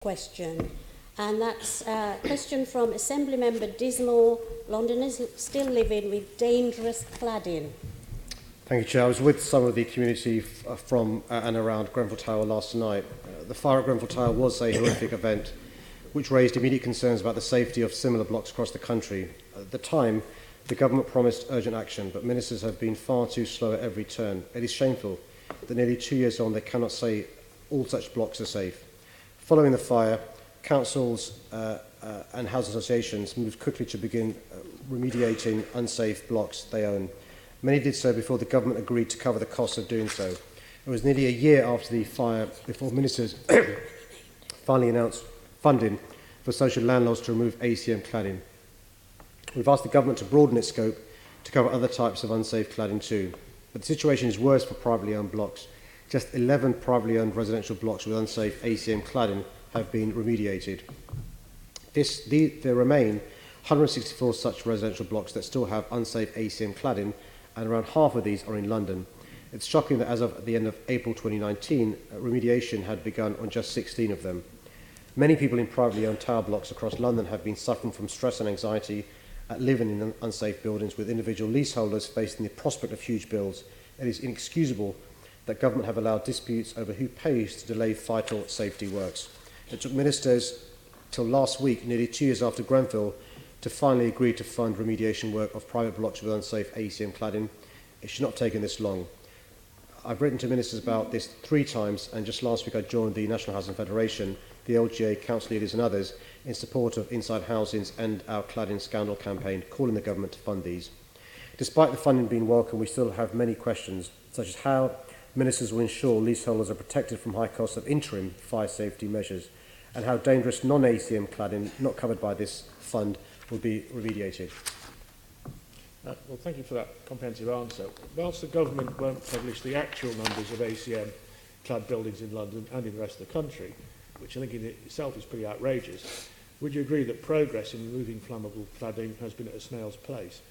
question, and that's a question from Assembly Member Dismore. Londoners still living with dangerous cladding. Thank you, Chair. I was with some of the community from and around Grenfell Tower last night. The fire at Grenfell Tower was a horrific event which raised immediate concerns about the safety of similar blocks across the country. At the time, the government promised urgent action, but ministers have been far too slow at every turn. It is shameful that nearly 2 years on they cannot say all such blocks are safe. Following the fire, councils and housing associations moved quickly to begin remediating unsafe blocks they own. Many did so before the government agreed to cover the costs of doing so. It was nearly a year after the fire before ministers finally announced funding for social landlords to remove ACM cladding. We've asked the government to broaden its scope to cover other types of unsafe cladding too. But the situation is worse for privately owned blocks. Just 11 privately owned residential blocks with unsafe ACM cladding have been remediated. There remain 164 such residential blocks that still have unsafe ACM cladding, and around half of these are in London. It's shocking that as of the end of April 2019, remediation had begun on just 16 of them. Many people in privately owned tower blocks across London have been suffering from stress and anxiety at living in unsafe buildings, with individual leaseholders facing the prospect of huge bills. It is inexcusable that government have allowed disputes over who pays to delay vital safety works. It took ministers till last week, nearly 2 years after Grenfell, to finally agree to fund remediation work of private blocks with unsafe ACM cladding. It should not have taken this long. I've written to ministers about this 3 times, and just last week I joined the National Housing Federation, the LGA, council leaders and others in support of Inside Housings and our Cladding Scandal campaign, calling the government to fund these. Despite the funding being welcome, we still have many questions, such as how ministers will ensure leaseholders are protected from high costs of interim fire safety measures, and how dangerous non-ACM cladding not covered by this fund will be remediated. Well, thank you for that comprehensive answer. Whilst the government won't publish the actual numbers of ACM-clad buildings in London and in the rest of the country, which I think in itself is pretty outrageous, would you agree that progress in removing flammable cladding has been at a snail's pace?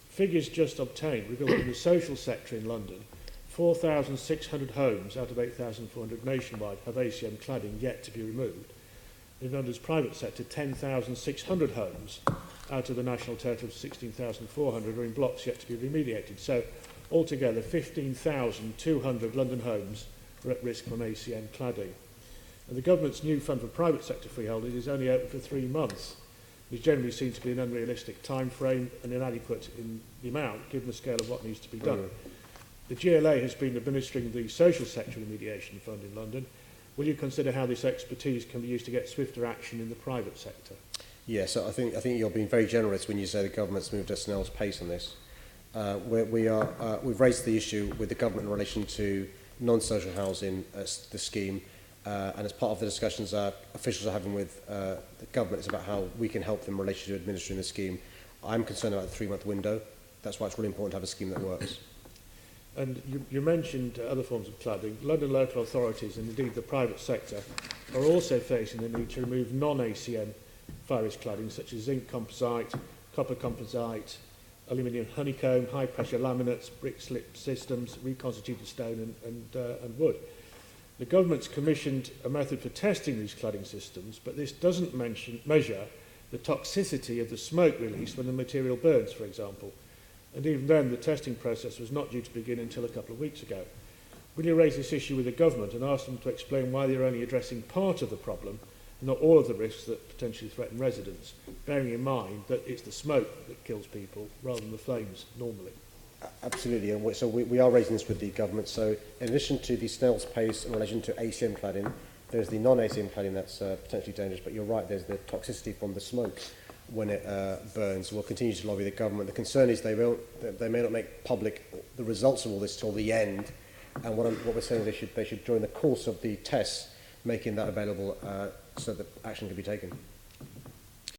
Figures just obtained reveal that in the social sector in London, 4,600 homes out of 8,400 nationwide have ACM cladding yet to be removed. In London's private sector, 10,600 homes out of the national total of 16,400 are in blocks yet to be remediated. So altogether, 15,200 London homes are at risk from ACM cladding. And the government's new fund for private sector freeholders is only open for 3 months, which generally seems to be an unrealistic time frame and inadequate in the amount, given the scale of what needs to be done. The GLA has been administering the social sector remediation fund in London. Will you consider how this expertise can be used to get swifter action in the private sector? Yes, I think you're being very generous when you say the government's moved at a snail's pace on this. We've raised the issue with the government in relation to non-social housing, the scheme, and as part of the discussions officials are having with the government is about how we can help them in relation to administering the scheme. I'm concerned about the 3-month window. That's why it's really important to have a scheme that works. And you mentioned other forms of cladding. London local authorities and indeed the private sector are also facing the need to remove non-ACM fire risk cladding such as zinc composite, copper composite, aluminium honeycomb, high pressure laminates, brick slip systems, reconstituted stone and wood. The government's commissioned a method for testing these cladding systems, but this doesn't measure the toxicity of the smoke released when the material burns, for example. And even then, the testing process was not due to begin until a couple of weeks ago. Will you raise this issue with the government and ask them to explain why they're only addressing part of the problem, and not all of the risks that potentially threaten residents, bearing in mind that it's the smoke that kills people rather than the flames normally? Absolutely, and so we are raising this with the government. So in addition to the snail's pace in relation to ACM cladding, there's the non-ACM cladding that's potentially dangerous, but you're right, there's the toxicity from the smoke when it burns. We'll continue to lobby the government. The concern is they may not make public the results of all this till the end, and what we're saying is they should during the course of the tests making that available so that action can be taken.